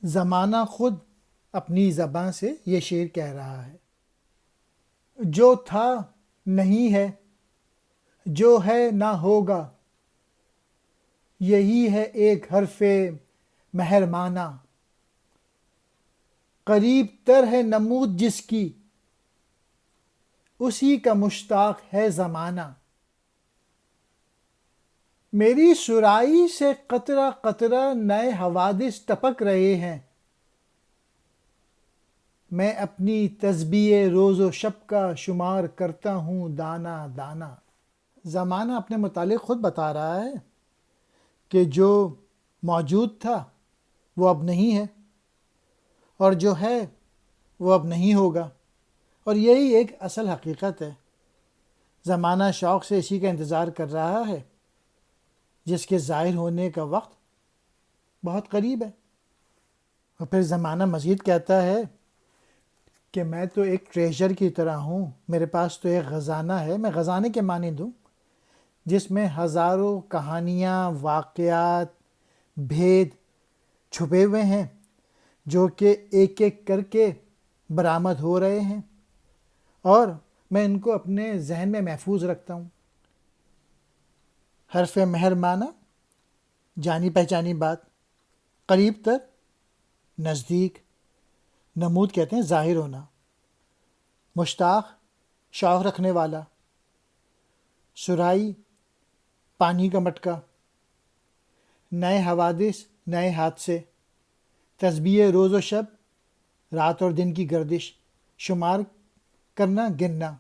زمانہ خود اپنی زباں سے یہ شعر کہہ رہا ہے۔ جو تھا نہیں ہے، جو ہے نہ ہوگا، یہی ہے ایک حرف مہرمانہ۔ قریب تر ہے نمود جس کی، اسی کا مشتاق ہے زمانہ۔ میری سرائی سے قطرہ قطرہ نئے حوادث ٹپک رہے ہیں۔ میں اپنی تسبیح روز و شب کا شمار کرتا ہوں دانہ دانہ۔ زمانہ اپنے متعلق خود بتا رہا ہے کہ جو موجود تھا وہ اب نہیں ہے، اور جو ہے وہ اب نہیں ہوگا، اور یہی ایک اصل حقیقت ہے۔ زمانہ شوق سے اسی کا انتظار کر رہا ہے جس کے ظاہر ہونے کا وقت بہت قریب ہے۔ اور پھر زمانہ مزید کہتا ہے کہ میں تو ایک ٹریجر کی طرح ہوں، میرے پاس تو ایک خزانہ ہے، میں خزانے کے معنی دوں، جس میں ہزاروں کہانیاں، واقعات، بھید چھپے ہوئے ہیں جو کہ ایک ایک کر کے برآمد ہو رہے ہیں، اور میں ان کو اپنے ذہن میں محفوظ رکھتا ہوں۔ حرف مہر معنی جانی پہچانی بات، قریب تر نزدیک، نمود کہتے ہیں ظاہر ہونا، مشتاق شوق رکھنے والا، سرائی پانی کا مٹکا، نئے حوادث نئے حادثے، تسبیح روز و شب رات اور دن کی گردش، شمار کرنا گننا۔